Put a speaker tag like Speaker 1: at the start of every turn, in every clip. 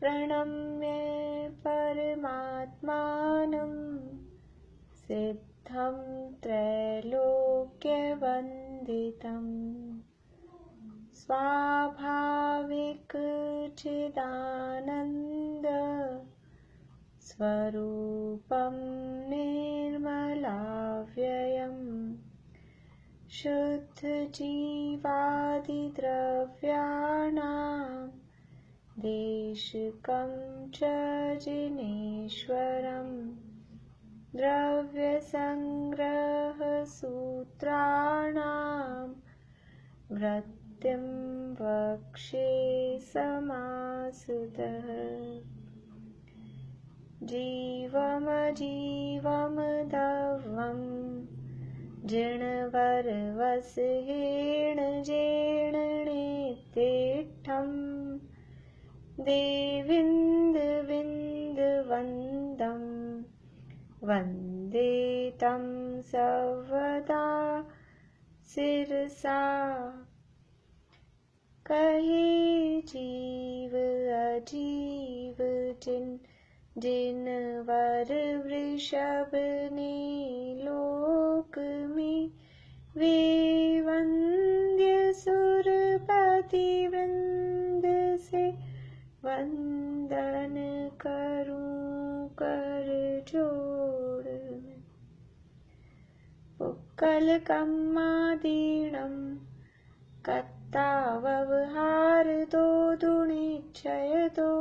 Speaker 1: प्रणम्य परमात्मानं सिद्धं त्रैलोक्यवन्दितं स्वाभाविक चिदानन्द स्वरूपं निर्मलाव्ययम् शुद्धजीवादिद्रव्याणां देशिकं च जिनेश्वरम् द्रव्यसंग्रहसूत्राणां वृत्तिं वक्षे समासुतः जीवमजीवमदवं जिणवरवसहेण जेणनेत्तिष्ठं देविन्दविन्दवन्दं वन्दे तं सर्वदा शिरसा कहे जीव अजीव जिनवर वृषभ ने लोक में वे वंद्य सुरपति वृंद से वंदन करूं कर जोड़ पुक्कल कम्मादीणं कत्ता व्यवहार दो दुनिच्छय दो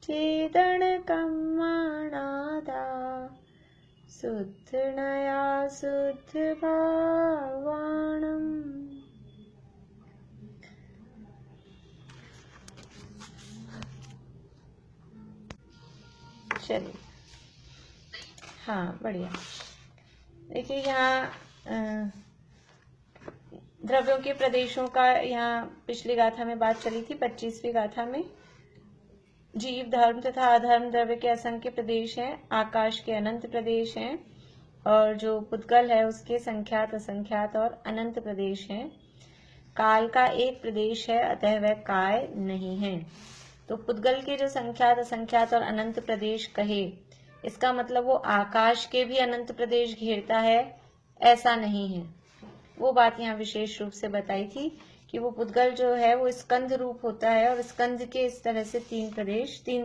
Speaker 1: चेदन कम्माणादा शुद्धनया शुद्ध भावाणम्। चलिए, हाँ बढ़िया। देखिए यहाँ द्रव्यों के प्रदेशों का यहाँ पिछली गाथा में बात चली थी। 25वीं गाथा में जीव, धर्म तथा अधर्म द्रव्य के असंख्य प्रदेश हैं, आकाश के अनंत प्रदेश हैं, और जो पुद्गल है उसके संख्यात, असंख्यात और अनंत प्रदेश हैं। काल का एक प्रदेश है, अतः वह काय नहीं है। तो पुद्गल के जो संख्यात, असंख्यात और अनंत प्रदेश कहे, इसका मतलब वो आकाश के भी अनंत प्रदेश घेरता है, ऐसा नहीं है। वो बात यहाँ विशेष रूप से बताई थी कि वो पुद्गल जो है वो स्कंद रूप होता है, और स्कंद के इस तरह से तीन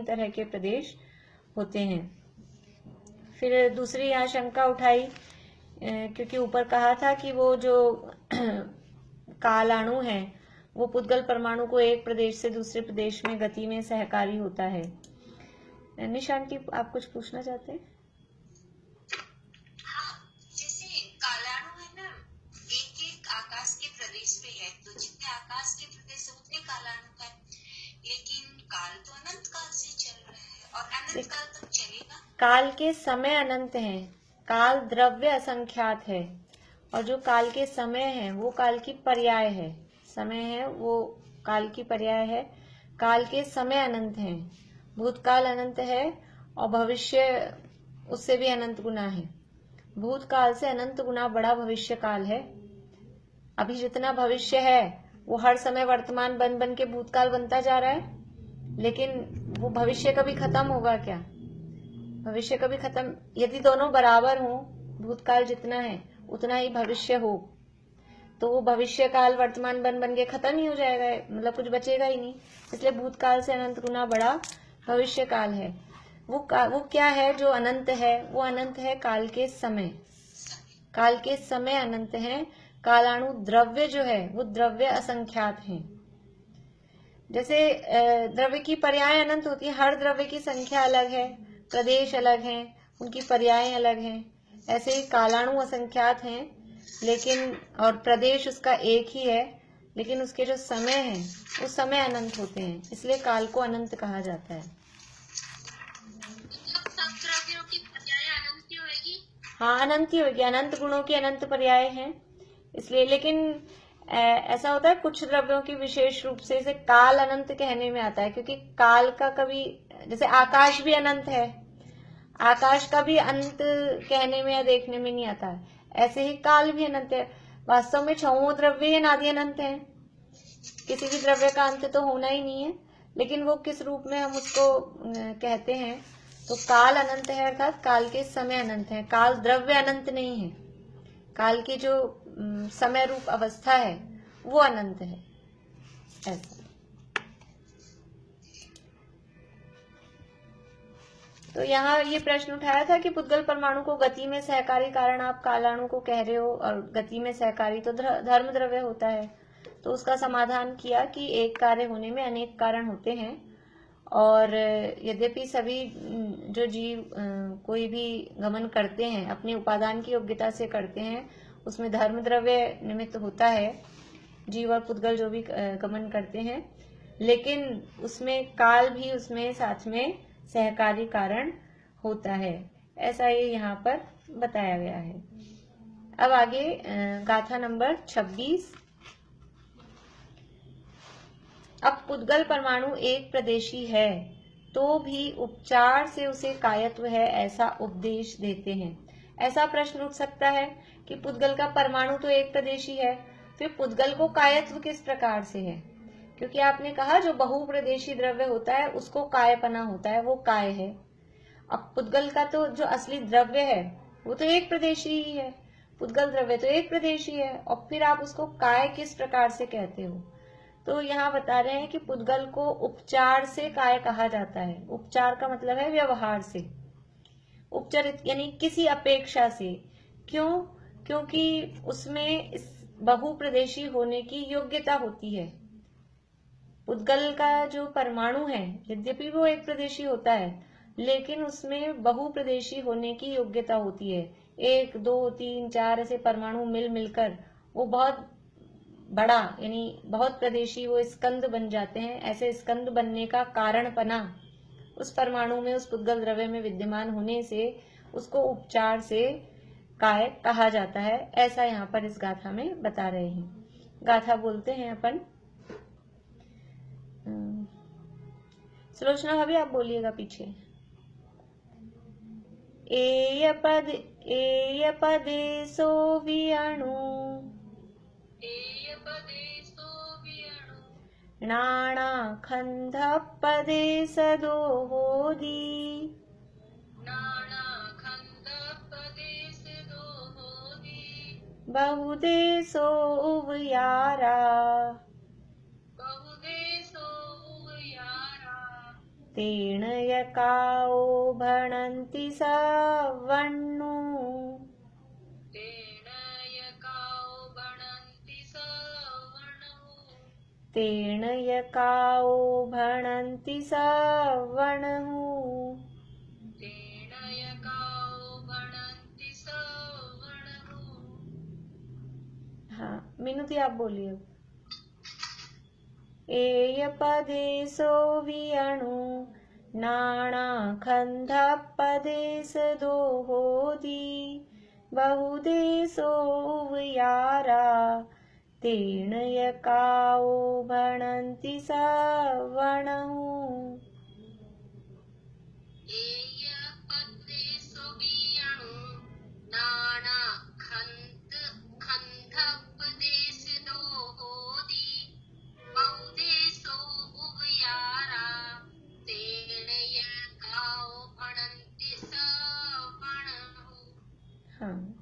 Speaker 1: तरह के प्रदेश होते हैं। फिर दूसरी यहाँ शंका उठाई, क्योंकि ऊपर कहा था कि वो जो कालाणु है वो पुद्गल परमाणु को एक प्रदेश से दूसरे प्रदेश में गति में सहकारी होता है। निशांति, आप कुछ पूछना चाहते हैं?
Speaker 2: आकाश के प्रदेश पे है, तो जितने आकाश के प्रदेश है उतने कालाणु का है, लेकिन काल तो अनंत काल से चल रहा है और अनंत काल तक चलेगा।
Speaker 1: काल के समय अनंत है, काल द्रव्य असंख्यात है, और जो काल के समय है वो काल की पर्याय है। समय है वो काल की पर्याय है। काल के समय अनंत है, भूतकाल अनंत है और भविष्य उससे भी अनंत गुना है। भूतकाल से अनंत गुना बड़ा भविष्य काल है। अभी जितना भविष्य है वो हर समय वर्तमान बन बन के भूतकाल बनता जा रहा है, लेकिन वो भविष्य कभी खत्म होगा क्या? भविष्य कभी खत्म, यदि दोनों बराबर हो, भूतकाल जितना है उतना ही भविष्य हो, तो वो भविष्य काल वर्तमान बन बन के खत्म ही हो जाएगा, मतलब कुछ बचेगा ही नहीं। इसलिए भूतकाल से अनंत गुना बड़ा भविष्य काल है। वो क्या है जो अनंत है? वो अनंत है काल के समय। काल के समय अनंत है। कालाणु द्रव्य जो है वो द्रव्य असंख्यात है। जैसे द्रव्य की पर्याय अनंत होती है, हर द्रव्य की संख्या अलग है, प्रदेश अलग है, उनकी पर्याय अलग हैं। ऐसे ही कालाणु असंख्यात हैं, लेकिन और प्रदेश उसका एक ही है, लेकिन उसके जो समय है वो समय अनंत होते हैं, इसलिए काल को अनंत कहा जाता है।
Speaker 2: सब द्रव्यों की पर्याय अनंत ही होगी?
Speaker 1: हाँ, अनंत ही होगी। अनंत गुणों की अनंत पर्याय हैं, इसलिए। लेकिन ऐसा होता है कुछ द्रव्यों की विशेष रूप से इसे काल अनंत कहने में आता है, क्योंकि काल का कभी, जैसे आकाश भी अनंत है, आकाश का भी अंत कहने में या देखने में नहीं आता है, ऐसे ही काल भी अनंत है। वास्तव में 6 द्रव्य नादि अनंत है, किसी भी द्रव्य का अंत तो होना ही नहीं है, लेकिन वो किस रूप में हम उसको कहते हैं, तो काल अनंत है, अर्थात काल के समय अनंत है। काल द्रव्य अनंत नहीं है, काल की जो समय रूप अवस्था है वो अनंत है, ऐसा। तो यहाँ ये प्रश्न उठाया था कि पुद्गल परमाणु को गति में सहकारी कारण आप कालाणु को कह रहे हो, और गति में सहकारी तो धर्म द्रव्य होता है। तो उसका समाधान किया कि एक कार्य होने में अनेक कारण होते हैं, और यद्यपि सभी जो जीव कोई भी गमन करते हैं अपने उपादान की योग्यता से करते हैं, उसमें धर्म द्रव्य निमित्त होता है, जीव और पुद्गल जो भी गमन करते हैं, लेकिन उसमें काल भी उसमें साथ में सहकारी कारण होता है, ऐसा ये यहाँ पर बताया गया है। अब आगे गाथा नंबर 26। अब पुद्गल परमाणु एक प्रदेशी है तो भी उपचार से उसे कायत्व है, ऐसा उपदेश देते हैं। ऐसा प्रश्न उठ सकता है कि पुद्गल का परमाणु तो एक प्रदेशी है, फिर पुद्गल को कायत्व किस प्रकार से है? क्योंकि आपने कहा जो बहुप्रदेशी द्रव्य होता है उसको कायपना होता है, वो काय है। अब पुद्गल का तो जो असली द्रव्य है वो तो एक प्रदेशी ही है, पुद्गल द्रव्य तो एक प्रदेशी है, और फिर आप उसको काय किस प्रकार से कहते हो? तो यहाँ बता रहे हैं कि पुद्गल को उपचार से काय कहा जाता है। उपचार का मतलब है व्यवहार से, उपचरित यानी किसी अपेक्षा से। क्यों? क्योंकि उसमें इस बहुप्रदेशी होने की योग्यता होती है। पुद्गल का जो परमाणु है यद्यपि वो एक प्रदेशी होता है, लेकिन उसमें बहुप्रदेशी होने की योग्यता होती है। 1, 2, 3, 4 ऐसे परमाणु मिलकर वो बहुत बड़ा यानी बहुत प्रदेशी वो स्कंद बन जाते हैं। ऐसे स्कंद बनने का कारणपना उस परमाणु में, उस पुद्गल द्रव्य में विद्यमान होने से उसको उपचार से काय कहा जाता है, ऐसा यहाँ पर इस गाथा में बता रहे हैं। गाथा बोलते हैं अपन। सुलोचना भाभी आप बोलिएगा पीछे। एय पदे सो विअणु नाना खंध पदे सदो होदी बहुदेशो उभयारा तेन यकाओ भणन्ति सवर्णु तेन यकाओ भणन्ति सवर्णु। हाँ मिनुती आप बोलिए। एय पदे सो विअणु नाना खंध पदे सदो होदी बहुदेशो उभयारा तेन यकाओ भणन्ति सवर्णु। हाँ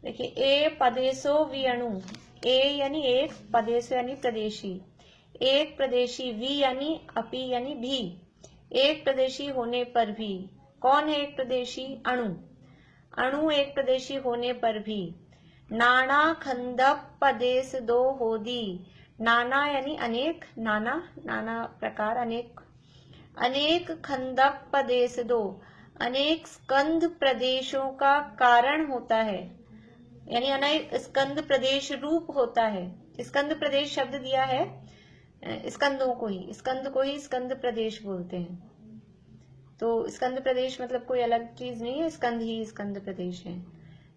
Speaker 1: देखिए, ए पदेशो विअणु, ए यानी एक, पदेशो यानी प्रदेशी, एक प्रदेशी, वी यानी अपि यानी भी, एक प्रदेशी होने पर भी। कौन है एक प्रदेशी? अणु। अणु एक प्रदेशी होने पर भी। नाना खंदप पदेश दो होदी, नाना यानी अनेक, नाना नाना प्रकार, अनेक, अनेक खंदक प्रदेश दो, अनेक स्कंद प्रदेशों का कारण होता है, यानी अनेक स्कंद प्रदेश रूप होता है। स्कंद प्रदेश शब्द दिया है स्कंदों को ही, स्कंद को ही स्कंद प्रदेश बोलते हैं। तो स्कंद प्रदेश मतलब कोई अलग चीज नहीं है, स्कंद ही स्कंद प्रदेश है।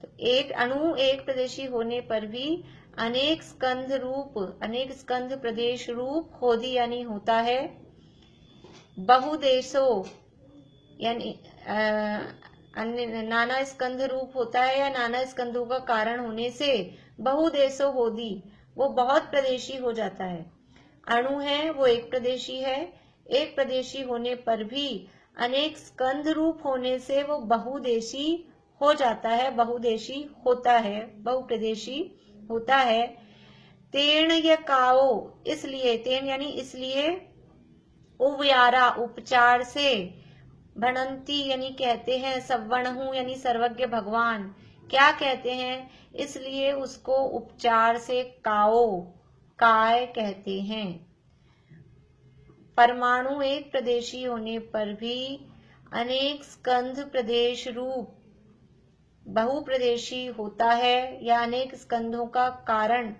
Speaker 1: तो एक अणु एक प्रदेशी होने पर भी अनेक स्कंद रूप, अनेक स्कंद प्रदेश रूप होदी यानी होता है। बहुदेशो यानी अन्य नाना स्कंध रूप होता है, या नाना स्कंधों का कारण होने से बहुदेशो होदी वो बहुत प्रदेशी हो जाता है। अणु है वो एक प्रदेशी है। एक प्रदेशी होने पर भी अनेक स्कंध रूप होने से वो बहुदेशी हो जाता है, बहुदेशी होता है, बहुप्रदेशी होता है। तेण यकाओ, इसलिए, तेण यानी इसलिए, उव्यारा उपचार से, भणंती यानी कहते हैं, सवणहु यानी सर्वज्ञ भगवान क्या कहते हैं, इसलिए उसको उपचार से काओ, काय कहते हैं। परमाणु एक प्रदेशी होने पर भी अनेक स्कंध प्रदेश रूप बहुप्रदेशी होता है, या अनेक स्कंधों का कारण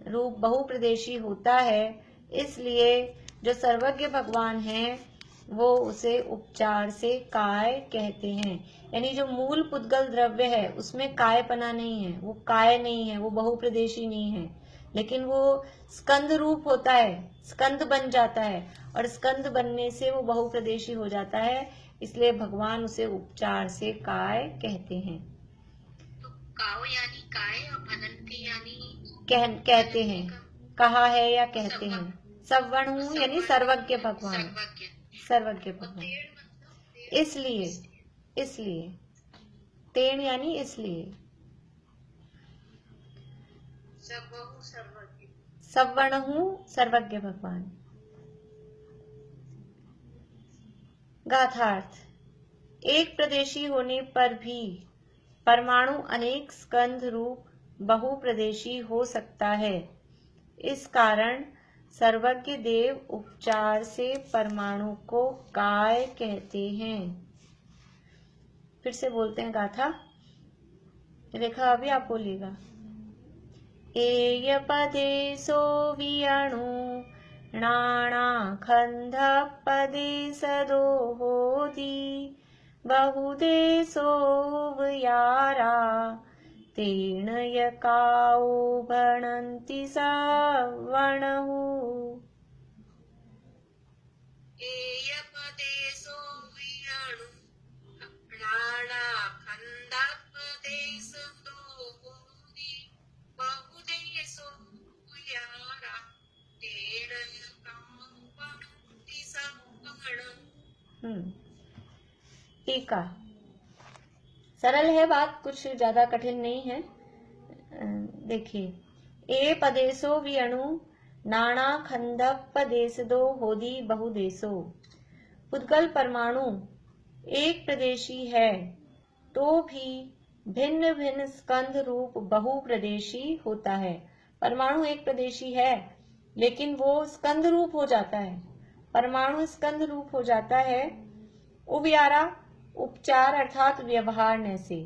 Speaker 1: रूप बहुप्रदेशी होता है। इसलिए जो सर्वज्ञ भगवान है वो उसे उपचार से काय कहते हैं। यानी जो मूल पुद्गल द्रव्य है उसमें कायपना नहीं है, वो काय नहीं है, वो बहुप्रदेशी नहीं है, लेकिन वो स्कंद रूप होता है, स्कंद बन जाता है, और स्कंद बनने से वो बहुप्रदेशी हो जाता है, इसलिए भगवान उसे उपचार से काय कहते हैं।
Speaker 2: तो काओ यानी काय और भनंती यानी
Speaker 1: कहते हैं, कहा है या कहते हैं। सवणु यानी सर्वज्ञ भगवान, सर्वज्ञ भगवान। इसलिए, इसलिए तेण यानी इसलिए, सवणहु सर्वज्ञ भगवान। गाथार्थ, एक प्रदेशी होने पर भी परमाणु अनेक स्कंध रूप बहुप्रदेशी हो सकता है। इस कारण सर्वज्ञ देव उपचार से परमाणु को काय कहते हैं। फिर से बोलते हैं गाथा, रेखा अभी आप बोलिएगा। एय पदे सो वियणु नाणा खंध पदे सदो होदी बहुदेशो यारा तेण यकाओ भणन्ति सवणहु।
Speaker 2: एयपदेशो वियणु नाना खंडपदेश दोहोदि बहुदेशो यारा तेण यकाओ भणन्ति सवणहु।
Speaker 1: टीका, सरल है बात, कुछ ज्यादा कठिन नहीं है। देखिए, ए पदेशो वियणु नाना खंडप पदेशदो होदी बहुदेशो। पुद्गल परमाणु एक प्रदेशी है तो भी भिन्न भिन्न स्कंध रूप बहुप्रदेशी होता है। परमाणु एक प्रदेशी है लेकिन वो स्कंध रूप हो जाता है, परमाणु स्कंध रूप हो जाता है। उव्यारा, उपचार अर्थात व्यवहार से।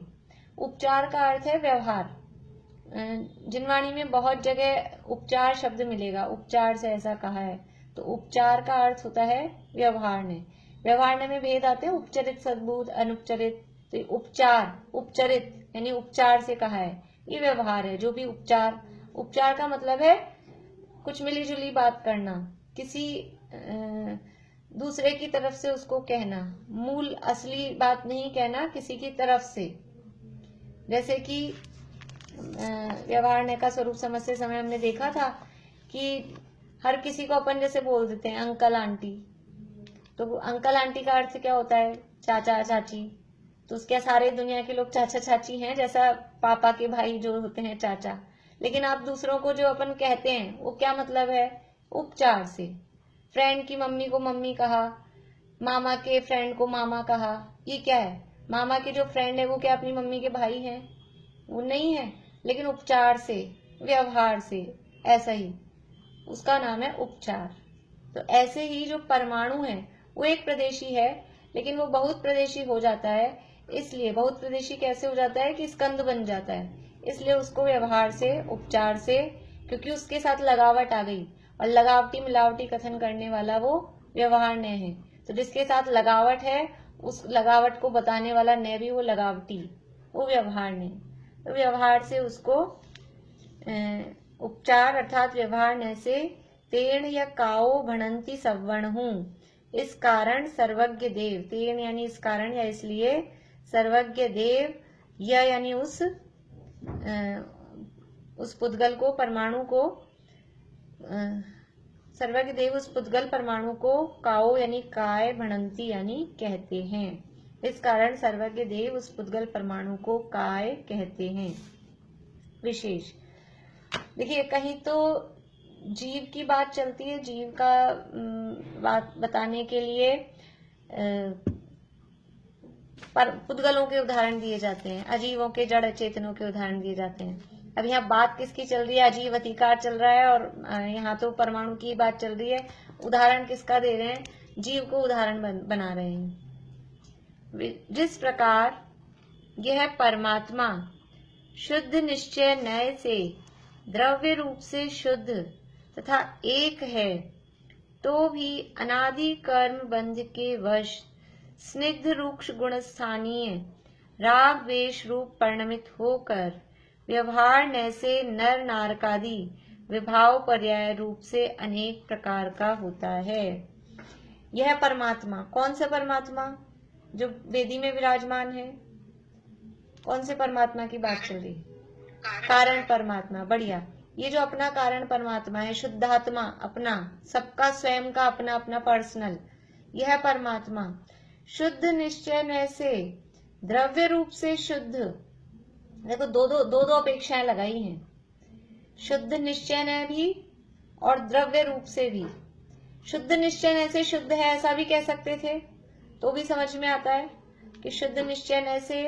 Speaker 1: उपचार का अर्थ है व्यवहार। जिनवाणी में बहुत जगह उपचार शब्द मिलेगा, उपचार से ऐसा कहा है, तो उपचार का अर्थ होता है व्यवहार। व्यवहार में भेद आते हैं, उपचरित, सद्बुद्ध, अनुपचरित। तो उपचार, उपचरित यानी उपचार से कहा है, ये व्यवहार है। जो भी उपचार, उपचार का मतलब है कुछ मिली जुली बात करना, किसी दूसरे की तरफ से उसको कहना, मूल असली बात नहीं कहना, किसी की तरफ से। जैसे कि व्यवहार का स्वरूप समझते समय हमने देखा था कि हर किसी को अपन जैसे बोल देते हैं अंकल आंटी, तो अंकल आंटी का अर्थ क्या होता है, चाचा चाची। तो उसके सारे दुनिया के लोग चाचा चाची हैं, जैसा पापा के भाई जो होते हैं चाचा। लेकिन आप दूसरों को जो अपन कहते हैं वो क्या मतलब है, उपचार से। फ्रेंड की मम्मी को मम्मी कहा, मामा के फ्रेंड को मामा कहा, ये क्या है, मामा के जो फ्रेंड है वो क्या अपनी मम्मी के भाई हैं, वो नहीं है, लेकिन उपचार से, व्यवहार से, ऐसा ही उसका नाम है उपचार। तो ऐसे ही जो परमाणु है वो एक प्रदेशी है लेकिन वो बहुत प्रदेशी हो जाता है। इसलिए बहुत प्रदेशी कैसे हो जाता है कि स्कंद बन जाता है, इसलिए उसको व्यवहार से, उपचार से, क्योंकि उसके साथ लगावट आ गई, और लगावटी मिलावटी कथन करने वाला वो व्यवहार ने है। तो जिसके साथ लगावट है उस लगावट को बताने वाला ने भी वो लगावटी, वो व्यवहार ने। तो व्यवहार से उसको उपचार अर्थात व्यवहार ने से तेण या काओ भणंती सवणहु। इस कारण सर्वज्ञ देव, तेण यानी इस कारण या इसलिए, सर्वज्ञ देव या यानी उस पुद्गल को, परमाणु को सर्वज्ञ देव उस पुद्गल परमाणु को काओ यानी काय भणंती यानी कहते हैं। इस कारण सर्वज्ञ देव उस पुद्गल परमाणु को काय कहते हैं। विशेष देखिए, कहीं तो जीव की बात चलती है, जीव का बात बताने के लिए पुद्गलों के उदाहरण दिए जाते हैं, अजीवों के जड़ चेतनों के उदाहरण दिए जाते हैं। अब यहाँ बात किसकी चल रही है? अजीव अधिकार चल रहा है और यहाँ तो परमाणु की बात चल रही है। उदाहरण किसका दे रहे हैं? जीव को उदाहरण बना रहे हैं। जिस प्रकार यह परमात्मा शुद्ध निश्चय नय से द्रव्य रूप से शुद्ध तथा एक है, तो भी अनादि कर्म बंध के वश स्निग्ध रूक्ष गुण स्थानीय राग द्वेष रूप परिणमित होकर व्यवहार नय से नर नारकादि विभाव पर्याय रूप से अनेक प्रकार का होता है। यह परमात्मा, कौन सा परमात्मा? जो वेदी में विराजमान है। कौन से परमात्मा की बात चल रही? कारण परमात्मा। बढ़िया। ये जो अपना कारण परमात्मा है, शुद्धात्मा, अपना, सबका स्वयं का अपना अपना पर्सनल, यह परमात्मा शुद्ध निश्चय नय से द्रव्य रूप से शुद्ध, देखो दो अपेक्षाएं लगाई हैं, शुद्ध निश्चय नय भी और द्रव्य रूप से भी। शुद्ध निश्चय नय से शुद्ध है ऐसा भी कह सकते थे, तो भी समझ में आता है कि शुद्ध निश्चय नय से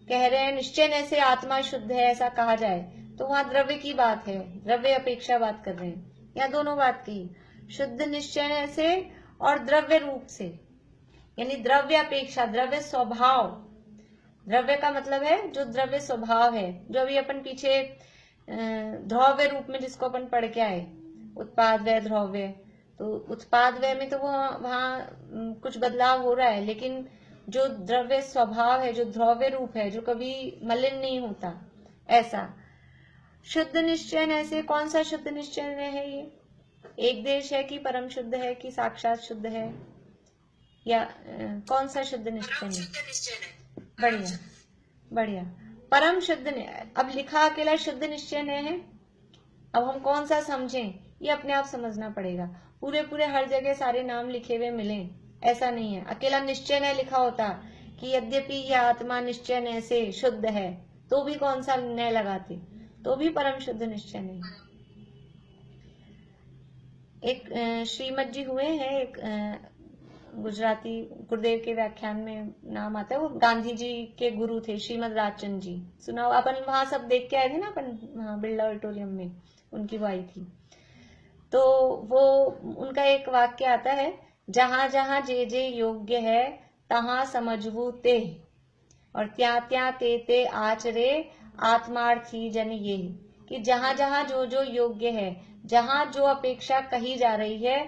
Speaker 1: कह रहे हैं, निश्चय नय से आत्मा शुद्ध है ऐसा कहा जाए तो वहां द्रव्य की बात है, द्रव्य अपेक्षा बात कर रहे हैं। यहाँ दोनों बात की, शुद्ध निश्चय नय से और द्रव्य रूप से, यानी द्रव्य अपेक्षा, द्रव्य स्वभाव। द्रव्य का मतलब है जो द्रव्य स्वभाव है, जो अभी अपन पीछे ध्रुव्य रूप में जिसको अपन पढ़ के आए, उत्पाद व्यय ध्रुव्य। तो उत्पाद व्यय में तो वहां कुछ बदलाव हो रहा है, लेकिन जो द्रव्य स्वभाव है, जो ध्रुव्य रूप है, जो कभी मलिन नहीं होता, ऐसा शुद्ध निश्चय नय से। कौन सा शुद्ध निश्चय नय है? ये एक देश है कि परम शुद्ध है कि साक्षात शुद्ध है, या कौन सा शुद्ध निश्चय नय? बढ़िया बढ़िया, परम शुद्ध नय। अब लिखा अकेला शुद्ध निश्चय नय है, अब हम कौन सा समझें ये अपने आप समझना पड़ेगा। पूरे हर जगह सारे नाम लिखे हुए मिलें ऐसा नहीं है। अकेला निश्चय नय लिखा होता कि यद्यपि यह आत्मा निश्चय नय से शुद्ध है, तो भी कौन सा नय लगाते, तो भी परम शुद्ध निश्चय नय। एक श्रीमद जी हुए हैं, एक गुजराती गुरुदेव के व्याख्यान में नाम आता है, वो गांधी जी के गुरु थे, श्रीमद राजचंद जी। सुना, अपन वहां सब देख के आए थे ना, अपन वहां बिरला ऑडिटोरियम में उनकी वो आई थी। तो वो उनका एक वाक्य आता है, जहां जहां जे योग्य है तहां समझवू ते, और त्या त्या ते आचरे आत्मार्थी जन ये। कि जहां जहां जो योग्य है, जहां जो अपेक्षा कही जा रही है,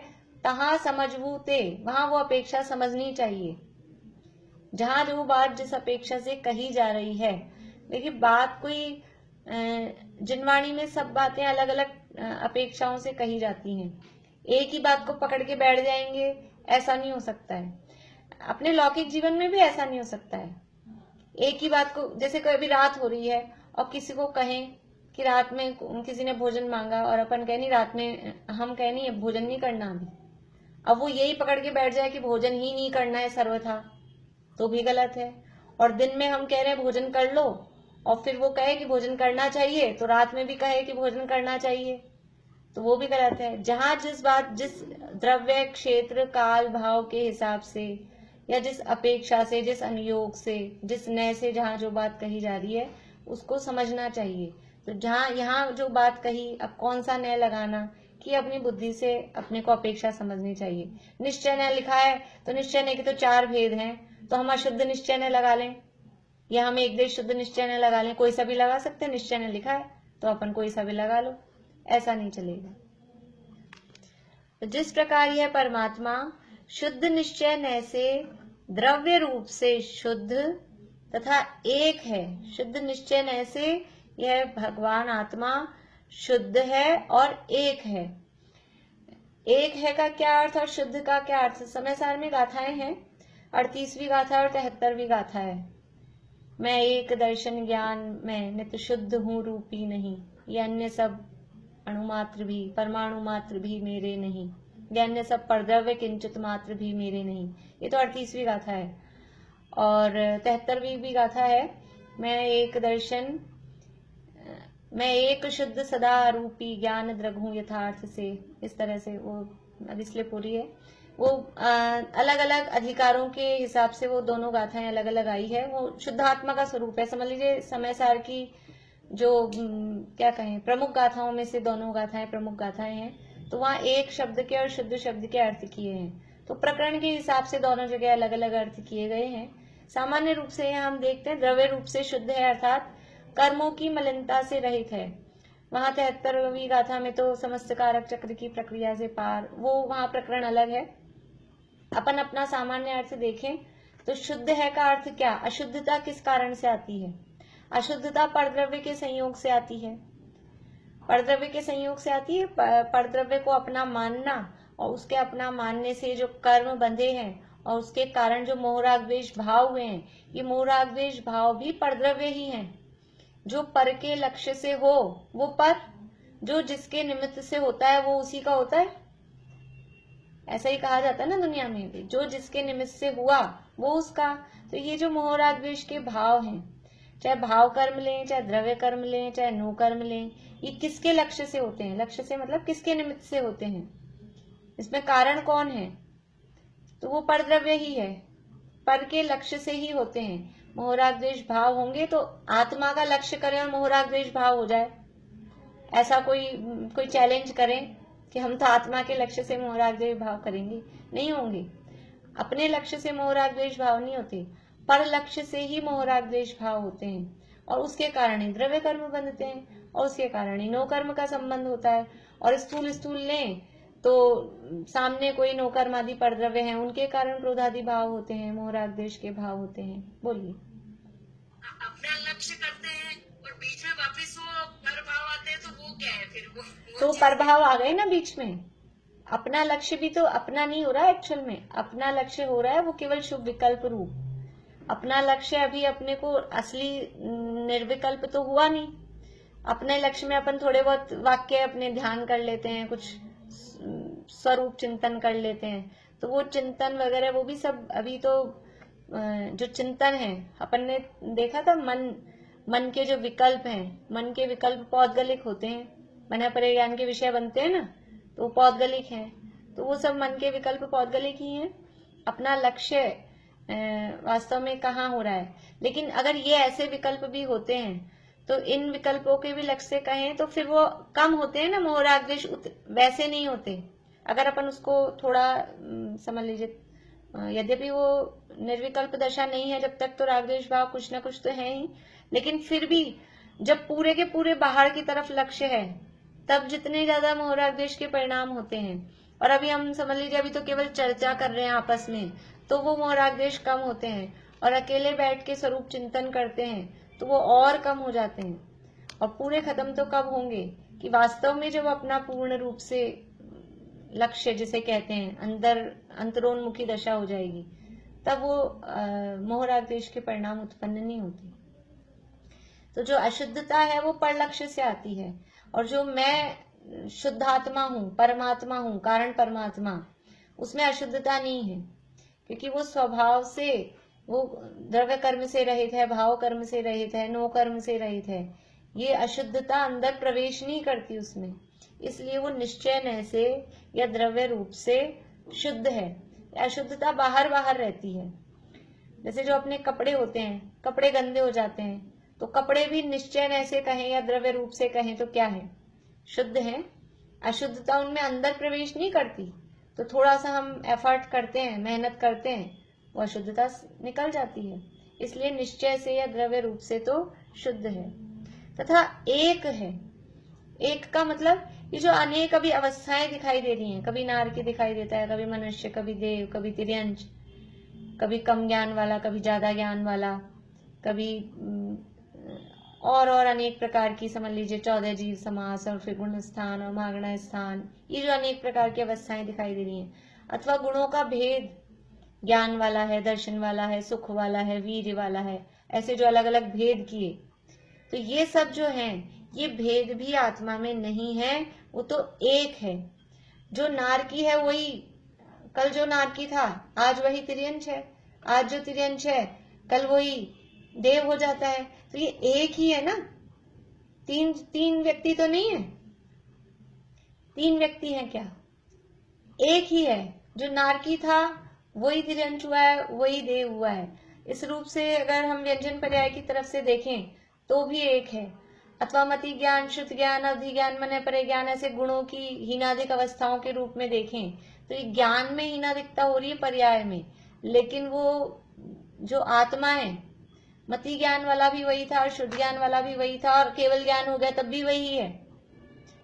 Speaker 1: तहां समझवू ते, वहां वो अपेक्षा समझनी चाहिए। जहां जो बात जिस अपेक्षा से कही जा रही है, देखिए बात कोई जिनवाणी में सब बातें अलग अलग अपेक्षाओं से कही जाती हैं। एक ही बात को पकड़ के बैठ जाएंगे, ऐसा नहीं हो सकता है। अपने लौकिक जीवन में भी ऐसा नहीं हो सकता है। एक ही बात को, जैसे कभी रात हो रही है और किसी को कहें कि रात में किसी ने भोजन मांगा और अपन कह नहीं, रात में हम कह नहीं भोजन नहीं करना अभी, अब वो यही पकड़ के बैठ जाए कि भोजन ही नहीं करना है सर्वथा, तो भी गलत है। और दिन में हम कह रहे हैं भोजन कर लो, और फिर वो कहे कि भोजन करना चाहिए, तो रात में भी कहे कि भोजन करना चाहिए, तो वो भी गलत है। जहां जिस बात, जिस द्रव्य क्षेत्र काल भाव के हिसाब से, या जिस अपेक्षा से, जिस अनुयोग से, जिस नय से जहां जो बात कही जा रही है, उसको समझना चाहिए। तो जहां यहाँ जो बात कही, अब कौन सा नय लगाना कि अपनी बुद्धि से अपने को अपेक्षा समझनी चाहिए। निश्चय नय लिखा है तो निश्चय नय के तो 4 भेद हैं, तो हम अशुद्ध निश्चय नय लगा लें, या हम एक देश शुद्ध निश्चय नय लगा लें, कोई सा भी लगा सकते हैं। निश्चय नय लिखा है तो अपन कोई सा भी लगा लो, ऐसा नहीं चलेगा। तो जिस प्रकार यह परमात्मा शुद्ध निश्चय नय से द्रव्य रूप से शुद्ध तथा एक है, शुद्ध निश्चय नय से यह भगवान आत्मा शुद्ध है और एक है। एक है का क्या अर्थ और शुद्ध का क्या अर्थ? समय सार में गाथाएं हैं, 38वीं गाथा और 73वीं गाथा है। मैं एक दर्शन ज्ञान में नित्य शुद्ध हूँ रूपी नहीं, ये अन्य सब अणुमात्र भी, परमाणु मात्र भी मेरे नहीं, ये अन्य सब परद्रव्य किंचित मात्र भी मेरे नहीं। ये तो 38वीं गाथा है। और 73वीं भी गाथा है, मैं एक शुद्ध सदा रूपी ज्ञान द्रघु यथार्थ से। इस तरह से वो अब इसलिए पूरी है। वो अलग अलग अधिकारों के हिसाब से वो दोनों गाथाएं अलग अलग आई है। वो शुद्धात्मा का स्वरूप है। समझ लीजिए समय सार की जो क्या कहें प्रमुख गाथाओं में से दोनों गाथाएं प्रमुख गाथाएं हैं। तो वहाँ एक शब्द के और शुद्ध शब्द के अर्थ किए हैं। तो प्रकरण के हिसाब से दोनों जगह अलग अलग अर्थ किए गए हैं। सामान्य रूप से यहाँ हम देखते हैं द्रव्य रूप से शुद्ध है, अर्थात कर्मों की मलिनता से रहित है। वहां 73वीं गाथा में तो समस्त कारक चक्र की प्रक्रिया से पार, वो वहां प्रकरण अलग है। अपन अपना सामान्य अर्थ देखें तो शुद्ध है का अर्थ क्या? अशुद्धता किस कारण से आती है? अशुद्धता परद्रव्य के संयोग से आती है। परद्रव्य के संयोग से आती है। परद्रव्य को अपना मानना और उसके अपना मानने से जो कर्म बंधे हैं और उसके कारण जो मोहरागद्वेष भाव हुए हैं, ये मोहरागद्वेष भाव भी परद्रव्य ही हैं। जो पर के लक्ष्य से हो वो पर, जो जिसके निमित्त से होता है वो उसी का होता है। ऐसा ही कहा जाता है ना दुनिया में भी, जो जिसके निमित्त से हुआ वो उसका। तो ये जो मोहरागद्वेष के भाव हैं, चाहे भाव कर्म लें, चाहे द्रव्य कर्म लें, चाहे नो कर्म लें, ये किसके लक्ष्य से होते हैं? लक्ष्य से मतलब किसके निमित्त से होते हैं? इसमें कारण कौन है? तो वो परद्रव्य ही है, पर के लक्ष्य से ही होते हैं। मोहरागद्वेष भाव होंगे तो आत्मा का लक्ष्य करें और मोहरागद्वेष भाव हो जाए, ऐसा कोई चैलेंज करें कि हम तो आत्मा के लक्ष्य से मोहरागद्वेष भाव करेंगे, नहीं होंगे। अपने लक्ष्य से मोहरागद्वेष भाव नहीं होते, पर लक्ष्य से ही मोहरागद्वेष भाव होते हैं। और उसके कारण ही द्रव्य कर्म बनते हैं और उसके कारण ही नो कर्म का संबंध होता है। और स्थूल लें तो सामने कोई नो कर्म आदि परद्रव्य हैं, उनके कारण क्रोधादि भाव होते हैं, मोहरागद्वेष के भाव होते हैं। बोलिए।
Speaker 2: अपना लक्ष्य करते हैं और बीच में वापस वो परभाव आते हैं, तो वो क्या है फिर? वो
Speaker 1: तो परभाव आ गए ना बीच में। अपना लक्ष्य भी तो अपना नहीं हो रहा है एक्चुअल में, अपना लक्ष्य हो रहा है वो केवल शुभ विकल्प रूप। अपना लक्ष्य अभी अपने को असली निर्विकल्प तो हुआ नहीं। अपने लक्ष्य में अपन थोड़े बहुत वाक्य अपने ध्यान कर लेते हैं, कुछ स्वरूप चिंतन कर लेते हैं, तो वो चिंतन वगैरह वो भी सब अभी तो जो चिंतन है, अपन ने देखा था मन के जो विकल्प हैं, मन के विकल्प पौद्गलिक होते हैं। मन परिज्ञान के विषय बनते हैं ना, तो वो पौद्गलिक हैं। तो वो सब मन के विकल्प पौद्गलिक ही हैं। अपना लक्ष्य वास्तव में कहाँ हो रहा है? लेकिन अगर ये ऐसे विकल्प भी होते हैं तो इन विकल्पों के भी लक्ष्य से कहें तो फिर वो कम होते हैं ना, मोहरागद्वेष वैसे नहीं होते। अगर अपन उसको थोड़ा समझ लीजिए, यद्यपि वो निर्विकल्प दशा नहीं है जब तक, तो रागद्वेष भाव कुछ ना कुछ तो है ही, लेकिन फिर भी जब पूरे के पूरे बाहर की तरफ लक्ष्य है तब जितने ज्यादा मोहरागद्वेष के परिणाम होते हैं। और अभी हम समझ लीजिए अभी तो केवल चर्चा कर रहे हैं आपस में, तो वो मोहरागद्वेष कम होते हैं। और अकेले बैठ के स्वरूप चिंतन करते हैं तो वो और कम हो जाते हैं। और पूरे खत्म तो कब होंगे कि वास्तव में जब अपना पूर्ण रूप से लक्ष्य जिसे कहते हैं अंतरोन्मुखी दशा हो जाएगी, तब वो मोहरागद्वेष के परिणाम उत्पन्न नहीं होते। तो जो अशुद्धता है वो पर लक्ष्य से आती है। और जो मैं शुद्धात्मा हूँ, परमात्मा हूँ, कारण परमात्मा, उसमें अशुद्धता नहीं है, क्योंकि वो स्वभाव से वो द्रव्य कर्म से रहित है, भाव कर्म से रहित है, नो कर्म से रहित है। ये अशुद्धता अंदर प्रवेश नहीं करती उसमें, इसलिए वो निश्चय से या द्रव्य रूप से शुद्ध है। अशुद्धता बाहर बाहर रहती है। जैसे जो अपने कपड़े होते हैं, कपड़े गंदे हो जाते हैं, तो कपड़े भी निश्चय से कहें या द्रव्य रूप से कहें तो क्या है? शुद्ध है। अशुद्धता उनमें अंदर प्रवेश नहीं करती। तो थोड़ा सा हम एफर्ट करते हैं, मेहनत करते हैं, वो अशुद्धता निकल जाती है। इसलिए निश्चय से या द्रव्य रूप से तो शुद्ध है। तथा एक है। एक का मतलब ये जो अनेक अभी अवस्थाएं दिखाई दे रही हैं, कभी नारकी दिखाई देता है, कभी मनुष्य, कभी देव, कभी तिर्यंच, कभी कम ज्ञान वाला, कभी ज्यादा ज्ञान वाला, कभी और अनेक प्रकार की, समझ लीजिए 14 जीव समास और फिर गुण स्थान और महागण स्थान, ये जो अनेक प्रकार की अवस्थाएं दिखाई दे रही हैं। अथवा गुणों का भेद, ज्ञान वाला है, दर्शन वाला है, सुख वाला है, वीर्य वाला है, ऐसे जो अलग अलग भेद किए, तो ये सब जो हैं ये भेद भी आत्मा में नहीं है, वो तो एक है। जो नारकी है वही कल जो नारकी था आज वही तिर्यंश है, आज जो तिर्यंश है कल वही देव हो जाता है। तो ये एक ही है ना, तीन व्यक्ति तो नहीं है। तीन व्यक्ति हैं क्या? एक ही है। जो नारकी था वही तिर्यंश हुआ है, वही देव हुआ है। इस रूप से अगर हम व्यंजन पर्याय की तरफ से देखें तो भी एक है। अथवा मति ज्ञान, श्रुत ज्ञान, अवधि ज्ञान, मन परे ज्ञान, ऐसे गुणों की हीनादिक अवस्थाओं के रूप में देखें तो ये ज्ञान में हीनादिकता हो रही है पर्याय में, लेकिन वो जो आत्मा है मति ज्ञान वाला भी वही था और शुद्ध ज्ञान वाला भी वही था और केवल ज्ञान हो गया तब भी वही है।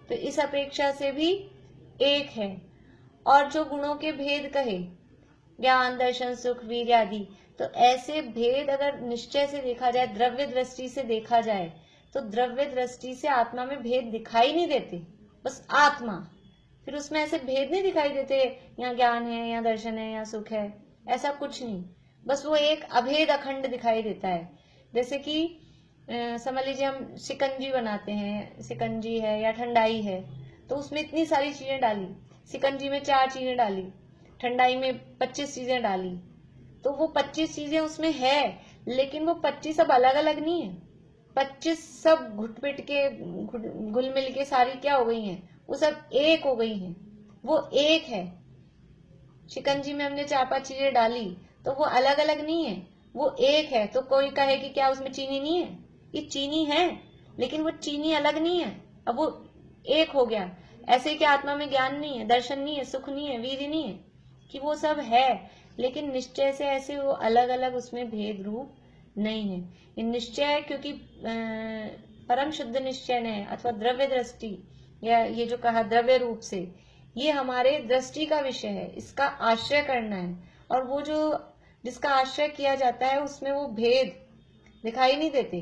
Speaker 1: तो इस अपेक्षा से भी एक है। और जो गुणों के भेद कहे, ज्ञान, दर्शन, सुख, वीर्य आदि, तो ऐसे भेद अगर निश्चय से देखा जाए, द्रव्य दृष्टि से देखा जाए, तो द्रव्य दृष्टि से आत्मा में भेद दिखाई नहीं देते, बस आत्मा। फिर उसमें ऐसे भेद नहीं दिखाई देते, यहाँ ज्ञान है, यहाँ दर्शन है, यहाँ सुख है, ऐसा कुछ नहीं। बस वो एक अभेद अखंड दिखाई देता है। जैसे कि समझ लीजिए हम शिकंजी बनाते हैं, शिकंजी है या ठंडाई है, तो उसमें इतनी सारी चीजें डाली, शिकंजी में 4 चीजें डाली, ठंडाई में 25 चीजें डाली, तो वो 25 चीजें उसमें है, लेकिन वो 25 सब अलग अलग नहीं है। 25 सब घुट-पिट के घुल मिल के सारी क्या हो गई हैं, वो सब एक हो गई हैं, वो एक है। शिकंजी में हमने 4-5 चीजें डाली तो वो अलग अलग नहीं है, वो एक है। तो कोई कहे कि क्या उसमें चीनी नहीं है? ये चीनी है, लेकिन वो चीनी अलग नहीं है, अब वो एक हो गया। ऐसे कि आत्मा में ज्ञान नहीं है, दर्शन नहीं है, सुख नहीं है, वीर्य नहीं है, कि वो सब है, लेकिन निश्चय से ऐसे वो अलग अलग उसमें भेद रूप नहीं है। ये निश्चय क्योंकि परम शुद्ध निश्चय है अथवा द्रव्य दृष्टि, या ये जो कहा द्रव्य रूप से, ये हमारे दृष्टि का विषय है, इसका आश्रय करना है। और वो जो जिसका आश्रय किया जाता है उसमें वो भेद दिखाई नहीं देते।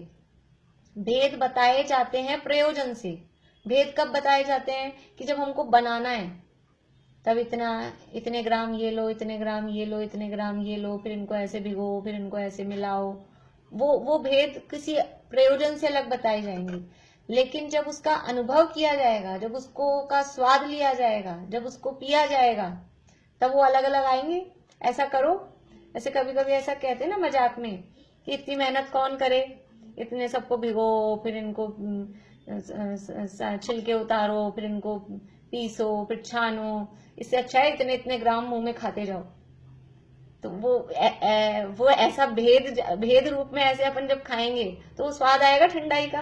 Speaker 1: भेद बताए जाते हैं प्रयोजन से। भेद कब बताए जाते हैं? कि जब हमको बनाना है, तब इतने ग्राम ये लो, इतने ग्राम ये लो, इतने ग्राम ये लो, फिर इनको ऐसे भिगो, फिर इनको ऐसे मिलाओ। वो भेद किसी प्रयोजन से अलग बताए जाएंगे। लेकिन जब उसका अनुभव किया जाएगा, जब उसको का स्वाद लिया जाएगा, जब उसको पिया जाएगा, तब वो अलग अलग आएंगे। ऐसा करो, ऐसे कभी कभी ऐसा कहते हैं ना मजाक में कि इतनी मेहनत कौन करे, इतने सबको भिगो, फिर इनको छिलके उतारो, फिर इनको पीसो, फिर छानो, इससे अच्छा है इतने इतने ग्राम मुंह में खाते जाओ। तो वो ऐसा भेद रूप में ऐसे अपन जब खाएंगे तो वो स्वाद आएगा ठंडाई का।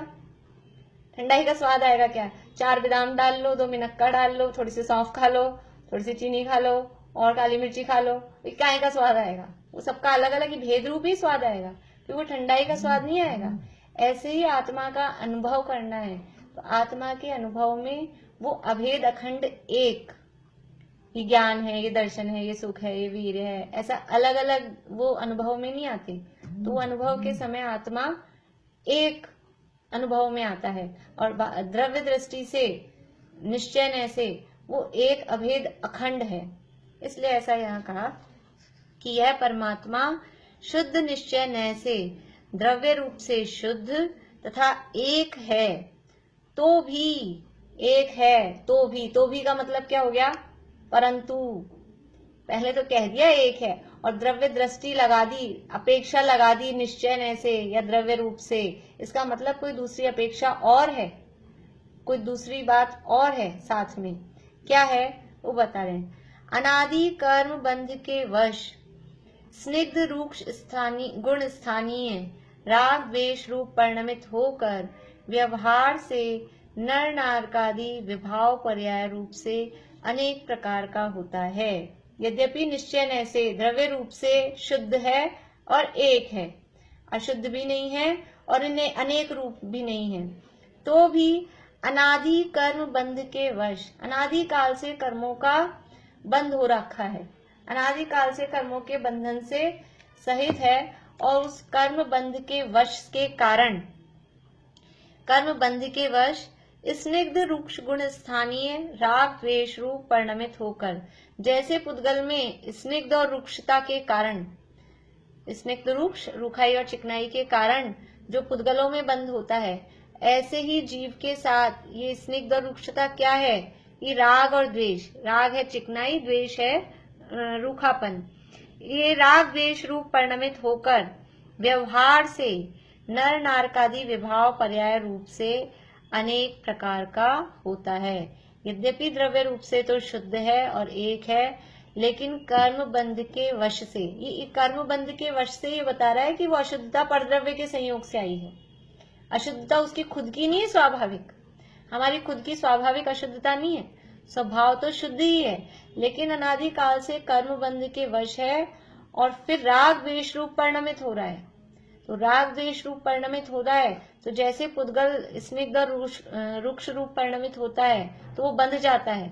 Speaker 1: ठंडाई का स्वाद आएगा क्या? 4 बादाम डाल लो, 2 मिनक्का डाल लो, थोड़ी सी सौंफ खा लो, थोड़ी सी चीनी खा लो और काली मिर्ची खा लो, काय का स्वाद आएगा? वो सबका अलग अलग ही भेद रूप ही स्वाद आएगा, फिर वो ठंडाई का स्वाद नहीं आएगा। ऐसे ही आत्मा का अनुभव करना है, तो आत्मा के अनुभव में वो अभेद अखंड एक, ये ज्ञान है, ये दर्शन है, ये सुख है, ये वीर्य है, ऐसा अलग अलग वो अनुभव में नहीं आते। तो वो अनुभव के समय आत्मा एक अनुभव में आता है, और द्रव्य दृष्टि से, निश्चय से वो एक अभेद अखंड है। इसलिए ऐसा यहाँ कहा कि यह परमात्मा शुद्ध निश्चय नय से, द्रव्य रूप से शुद्ध तथा एक है, तो भी एक है, तो भी का मतलब क्या हो गया? परंतु। पहले तो कह दिया एक है और द्रव्य दृष्टि लगा दी, अपेक्षा लगा दी निश्चय नय से या द्रव्य रूप से, इसका मतलब कोई दूसरी अपेक्षा और है, कोई दूसरी बात और है साथ में। क्या है वो बता रहे हैं। अनादि कर्म बंध के वश स्निग्ध रूक्ष स्थानीय गुण स्थानीय राग द्वेष रूप परिणमित होकर व्यवहार से नर नारकादि विभाव पर्याय रूप से अनेक प्रकार का होता है। यद्यपि निश्चय नय से द्रव्य रूप से शुद्ध है और एक है, अशुद्ध भी नहीं है और इन्हें अनेक रूप भी नहीं है, तो भी अनादि कर्म बंध के वश, अनादि काल से कर्मों का बंद हो रखा है, अनादि काल से कर्मों के बंधन से सहित है, और उस कर्म बंध के वश के कारण, कर्म बंध के वश स्निग्ध रूक्ष गुण स्थानीय राग द्वेष रूप परिणमित होकर, जैसे पुद्गल में स्निग्ध और रूक्षता के कारण, स्निग्ध रूक्ष रूखाई और चिकनाई के कारण जो पुद्गलों में बंद होता है, ऐसे ही जीव के साथ ये स्निग्ध और रुक्षता क्या है? ये राग और द्वेष। राग है चिकनाई, द्वेष है रूखापन। ये राग द्वेष रूप परिणमित होकर व्यवहार से नर नारकादि विभाव पर्याय रूप से अनेक प्रकार का होता है। यद्यपि द्रव्य रूप से तो शुद्ध है और एक है, लेकिन कर्म बंध के वश से, ये कर्म बंध के वश से ये बता रहा है कि वो अशुद्धता परद्रव्य के संयोग से आई है। अशुद्धता उसकी खुद की नहीं है स्वाभाविक, हमारी खुद की स्वाभाविक अशुद्धता नहीं है, स्वभाव तो शुद्ध ही है, लेकिन अनादि काल से कर्म बंध के वश है और फिर राग द्वेष रूप परिणमित हो रहा है। तो राग द्वेष रूप परिणमित हो रहा है, तो जैसे पुद्गल स्निग्ध रुक्ष रूप परिणमित होता है तो वो बंध जाता है,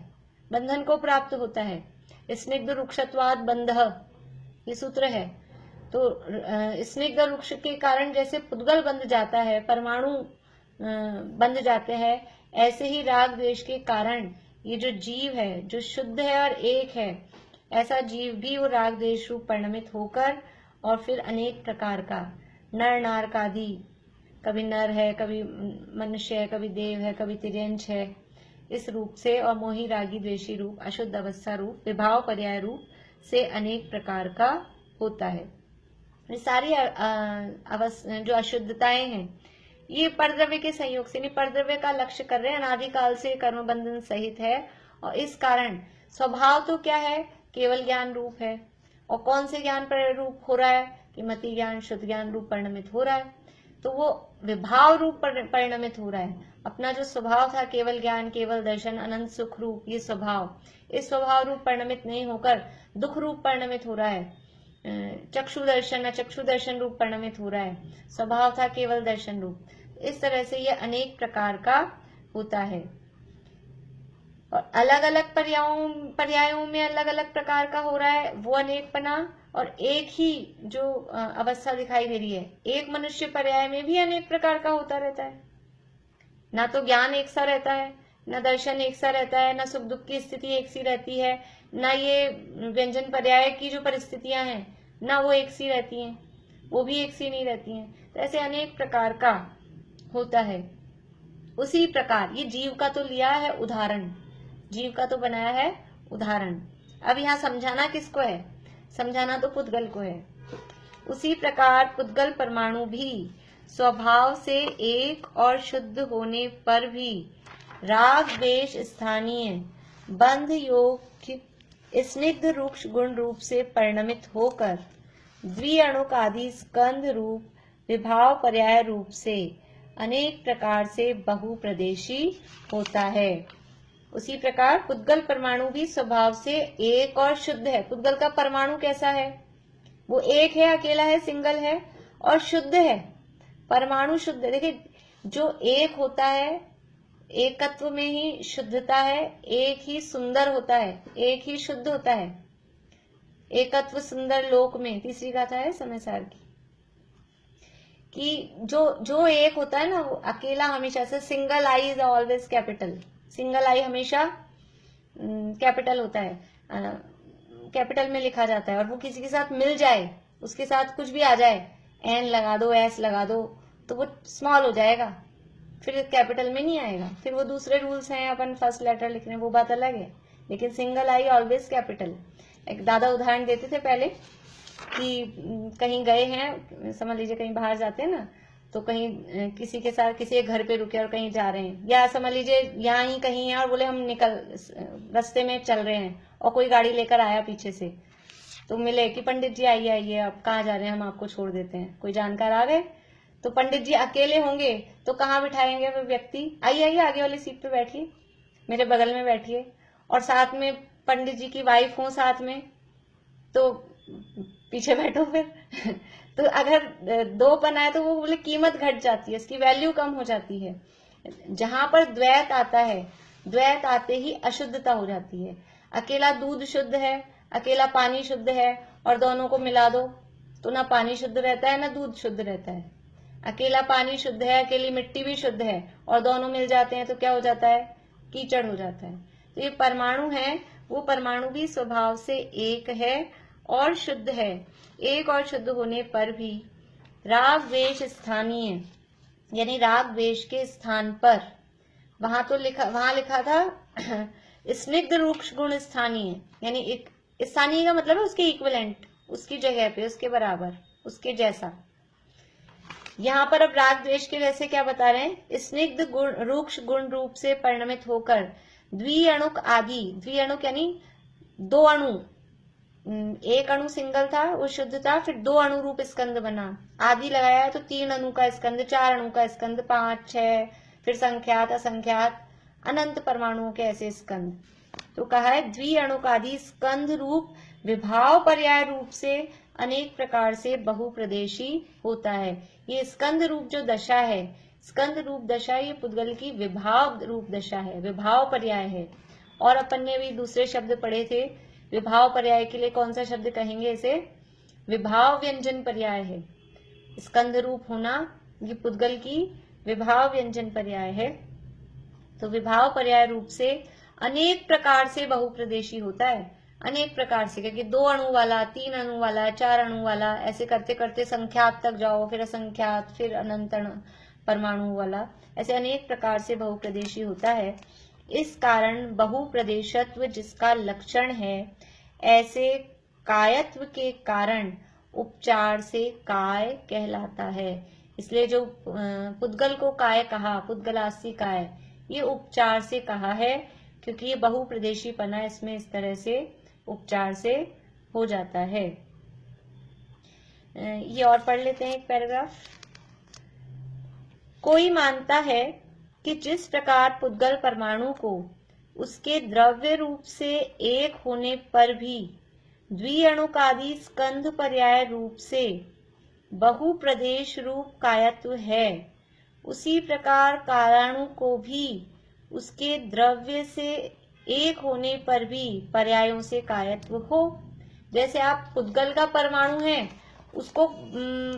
Speaker 1: बंधन को प्राप्त होता है। स्निग्ध रुक्षत्वाद बंध, ये सूत्र है। तो स्निग्ध रुक्ष के कारण जैसे पुद्गल बंध जाता है, परमाणु बंध जाते हैं, ऐसे ही राग द्वेष के कारण ये जो जीव है, जो शुद्ध है और एक है, ऐसा जीव भी वो राग द्वेष रूप परिणमित होकर और फिर अनेक प्रकार का नर नारकादि, कभी नर है, कभी मनुष्य है, कभी देव है, कभी तिर्यंश है, इस रूप से, और मोही रागी द्वेषी रूप, अशुद्ध अवस्था रूप, विभाव पर्याय रूप से अनेक प्रकार का होता है। ये सारी जो अशुद्धताएं हैं ये परद्रव्य के संयोग से नहीं, परद्रव्य का लक्ष्य कर रहे हैं, अनादिकाल से कर्म बंधन सहित है। और इस कारण स्वभाव तो क्या है? केवल ज्ञान रूप है। और कौन से ज्ञान पर रूप हो रहा है? कि मति ज्ञान, शुद्ध ज्ञान रूप परिणमित हो रहा है। तो वो विभाव रूप परिणमित हो रहा है। अपना जो स्वभाव था केवल ज्ञान, केवल दर्शन, अनंत सुख रूप, ये स्वभाव, इस स्वभाव रूप परिणमित नहीं होकर दुख रूप परिणमित हो रहा है। चक्षु दर्शन रूप परिणमित हो रहा है। स्वभाव था केवल दर्शन रूप। इस तरह से ये अनेक प्रकार का होता है और अलग अलग पर्यायों में अलग अलग प्रकार का हो रहा है वो अनेकपना। और एक ही जो अवस्था दिखाई दे रही है, एक मनुष्य पर्याय में भी अनेक प्रकार का होता रहता है। ना तो ज्ञान एक सा रहता है, ना दर्शन एक सा रहता है, ना सुख दुख की स्थिति एक सी रहती है, ना ये व्यंजन पर्याय की जो परिस्थितियां हैं ना वो एक सी रहती हैं, वो भी एक सी नहीं रहती हैं। तो ऐसे अनेक प्रकार का होता है। उसी प्रकार ये जीव का तो लिया है उदाहरण, जीव का तो बनाया है उदाहरण। अब यहाँ समझाना किसको है? समझाना तो पुद्गल को है। उसी प्रकार पुद्गल परमाणु भी स्वभाव से एक और शुद्ध होने पर भी राग द्वेष स्थानीय बंध योग स्निग्ध रुक्ष गुण रूप से परिणमित होकर द्विअणुक आदि स्कंद रूप विभाव पर्याय रूप से अनेक प्रकार से बहुप्रदेशी होता है। उसी प्रकार पुद्गल परमाणु भी स्वभाव से एक और शुद्ध है। पुद्गल का परमाणु कैसा है? वो एक है, अकेला है, सिंगल है और शुद्ध है। परमाणु शुद्ध है। देखिए, जो एक होता है, एकत्व में ही शुद्धता है, एक ही सुंदर होता है, एक ही शुद्ध होता है। एकत्व सुंदर लोक में, तीसरी गाथा है समयसार की, कि जो एक होता है ना वो अकेला हमेशा से, single I is always capital, single I हमेशा कैपिटल होता है, कैपिटल में लिखा जाता है। और वो किसी के साथ मिल जाए, उसके साथ कुछ भी आ जाए, एन लगा दो, एस लगा दो, तो वो स्मॉल हो जाएगा, फिर कैपिटल में नहीं आएगा। फिर वो दूसरे रूल्स हैं, अपन फर्स्ट लेटर लिख रहे हैं, वो बात अलग है, लेकिन सिंगल आई ऑलवेज कैपिटल। एक दादा उदाहरण देते थे पहले कि कहीं गए हैं, समझ लीजिए कहीं बाहर जाते हैं ना, तो कहीं किसी के साथ किसी घर पे रुके और कहीं जा रहे हैं, या समझ लीजिए यहाँ ही कहीं है और बोले हम रास्ते में चल रहे हैं और कोई गाड़ी लेकर आया पीछे से, तो मिले कि पंडित जी आइए आइए, आप कहाँ जा रहे हैं, हम आपको छोड़ देते हैं। कोई जानकार आ गए तो पंडित जी अकेले होंगे तो कहाँ बिठाएंगे वो व्यक्ति? आइए आइए आगे वाली सीट पे बैठिए, मेरे बगल में बैठिए, और साथ में पंडित जी की वाइफ हो साथ में, तो पीछे बैठो फिर। तो अगर दो पन आए तो वो बोले कीमत घट जाती है, इसकी वैल्यू कम हो जाती है। जहां पर द्वैत आता है, द्वैत आते ही अशुद्धता हो जाती है। अकेला दूध शुद्ध है, अकेला पानी शुद्ध है, और दोनों को मिला दो तो ना पानी शुद्ध रहता है ना दूध शुद्ध रहता है। अकेला पानी शुद्ध है, अकेली मिट्टी भी शुद्ध है, और दोनों मिल जाते हैं तो क्या हो जाता है? कीचड़ हो जाता है। तो ये परमाणु है, वो परमाणु भी स्वभाव से एक है और शुद्ध है। एक और शुद्ध होने पर भी राग द्वेष स्थानीय यानी राग द्वेष के स्थान पर, वहां लिखा था स्निग्ध रूक्ष गुण स्थानीय, यानी एक स्थानीय का मतलब है उसके इक्विवेलेंट, उसकी जगह पे, उसके बराबर, उसके जैसा। यहाँ पर अब राग द्वेष के जैसे क्या बता रहे हैं, स्निग्ध गुण रूक्ष गुण रूप से परिणमित होकर द्विअणुक आदि, द्विअणुक यानी दो अणु, एक अणु सिंगल था वो शुद्ध था, फिर दो अणु रूप स्कंद बना, आदि लगाया है तो 3 अणु का स्कंद, 4 अणु का स्कंद, 5, 6, फिर संख्यात असंख्यात अनंत परमाणुओं के ऐसे स्कंद। तो कहा है द्विअणुक आदि स्कंद रूप विभाव पर्याय रूप से अनेक प्रकार से बहुप्रदेशी होता है। ये स्कंद रूप जो दशा है, स्कंद रूप दशा, ये पुद्गल की विभाव रूप दशा है, विभाव पर्याय है। और अपन ने भी दूसरे शब्द पढ़े थे, विभाव पर्याय के लिए कौन सा शब्द कहेंगे, इसे विभाव व्यंजन पर्याय है। स्कंद रूप होना ये पुद्गल की विभाव व्यंजन पर्याय है। तो विभाव पर्याय रूप से अनेक प्रकार से बहुप्रदेशी होता है, अनेक प्रकार से, क्योंकि 2 अणु वाला, 3 अणु वाला, 4 अणु वाला, ऐसे करते करते संख्यात तक जाओ, फिर असंख्यात, फिर अनंत परमाणु वाला, ऐसे अनेक प्रकार से बहुप्रदेशी होता है। इस कारण बहुप्रदेशत्व जिसका लक्षण है, ऐसे कायत्व के कारण उपचार से काय कहलाता है। इसलिए जो पुद्गल को काय कहा, पुद्गलास्ति काय, ये उपचार से कहा है, क्योंकि ये बहुप्रदेशीपना इसमें इस तरह से उपचार से हो जाता है। ये और पढ़ लेते हैं एक पैराग्राफ। कोई मानता है कि जिस प्रकार पुद्गल परमाणु को उसके द्रव्य रूप से एक होने पर भी द्विअणुकादि स्कंध पर्याय रूप से बहुप्रदेश रूप कायत्व है, उसी प्रकार कालाणु को भी उसके द्रव्य से एक होने पर भी पर्यायों से कायत्व हो। जैसे आप पुद्गल का परमाणु है, उसको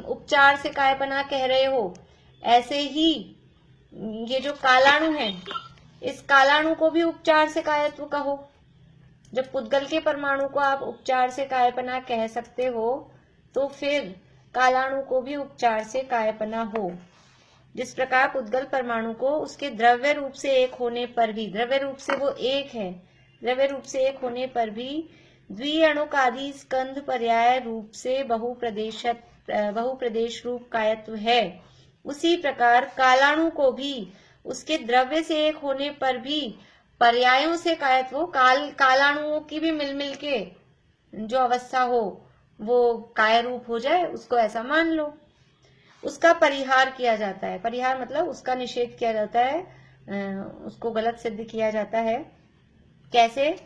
Speaker 1: उपचार से कायपना कह रहे हो, ऐसे ही ये जो कालाणु है, इस कालाणु को भी उपचार से कायत्व कहो। जब पुद्गल के परमाणु को आप उपचार से कायपना कह सकते हो, तो फिर कालाणु को भी उपचार से कायपना हो। जिस प्रकार पुद्गल परमाणु को उसके द्रव्य रूप से एक होने पर भी, द्रव्य रूप से वो एक है, द्रव्य रूप से एक होने पर भी द्विअणुकादि स्कंध पर्याय रूप से बहुप्रदेश रूप कायत्व है, उसी प्रकार कालाणु को भी उसके द्रव्य से एक होने पर भी पर्यायों से कायत्व हो। कालाणुओं की भी मिल के जो अवस्था हो वो काय रूप हो जाए, उसको ऐसा मान लो। उसका परिहार किया जाता है, परिहार मतलब उसका निषेध किया जाता है, उसको गलत सिद्ध किया जाता है। कैसे?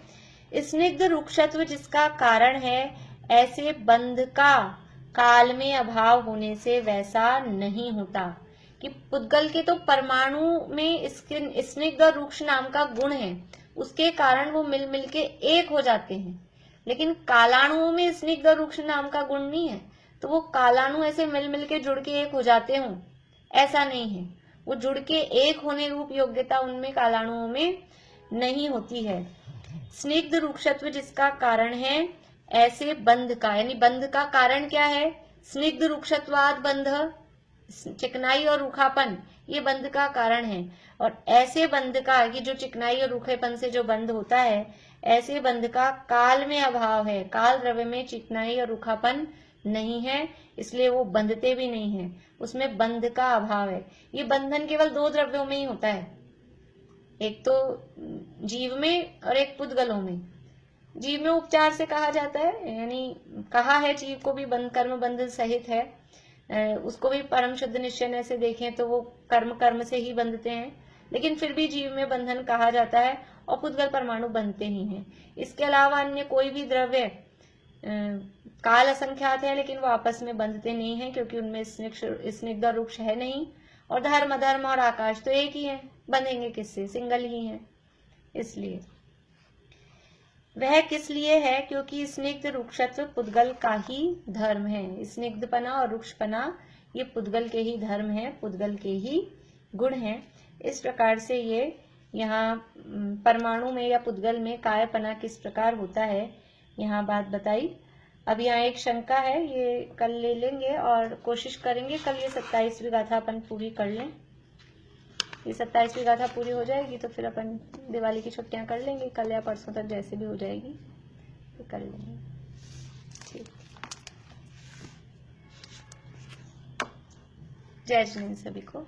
Speaker 1: स्निग्ध रूक्षत्व जिसका कारण है, ऐसे बंध का काल में अभाव होने से वैसा नहीं होता। कि पुद्गल के तो परमाणु में स्निग्ध और रूक्ष नाम का गुण है, उसके कारण वो मिल के एक हो जाते हैं, लेकिन कालाणुओं में स्निग्ध और रूक्ष नाम का गुण नहीं है, तो वो कालाणु ऐसे मिल के जुड़ के एक हो जाते हों, ऐसा नहीं है। वो जुड़ के एक होने रूप योग्यता उनमें कालाणुओं में नहीं होती है। स्निग्ध रूक्षत्व जिसका कारण है, ऐसे बंध का, यानी बंध का कारण क्या है? स्निग्ध रूक्षत्वाद बंध, चिकनाई और रूखापन, ये बंध का कारण है। और ऐसे बंध का, ये जो चिकनाई और रूखेपन से जो बंध होता है, ऐसे बंध का काल में अभाव है। काल द्रव्य में चिकनाई और रूखापन नहीं है, इसलिए वो बंधते भी नहीं है, उसमें बंध का अभाव है। ये बंधन केवल 2 द्रव्यों में ही होता है, एक तो जीव में और एक पुद्गलों में। जीव में उपचार से कहा जाता है, यानी कहा है जीव को भी बंध, कर्म बंधन सहित है, उसको भी परम शुद्ध निश्चय से देखें तो वो कर्म से ही बंधते हैं, लेकिन फिर भी जीव में बंधन कहा जाता है और पुद्गल परमाणु बनते ही हैं। इसके अलावा अन्य कोई भी द्रव्य काल असंख्यात है, लेकिन वो आपस में बंधते नहीं है, क्योंकि उनमें स्निग्ध और रूक्ष है नहीं, और धर्म अधर्म और आकाश तो एक ही है, बंधेंगे किससे? सिंगल ही है। इसलिए वह किस लिए है? क्योंकि स्निग्ध रूक्षत्व पुद्गल का ही धर्म है। स्निग्धपना और रूक्षपना ये पुद्गल के ही धर्म है, पुद्गल के ही गुण है। इस प्रकार से ये यहाँ परमाणु में या पुद्गल में कायपना किस प्रकार होता है, यहाँ बात बताई। अब यहाँ एक शंका है, ये कल ले लेंगे और कोशिश करेंगे कल ये 27वीं गाथा अपन पूरी कर लें। ये 27वीं गाथा पूरी हो जाएगी तो फिर अपन दिवाली की छुट्टियां कर लेंगे, कल या परसों तक जैसे भी हो जाएगी तो कर लेंगे। ठीक, जय जिनेंद्र सभी को।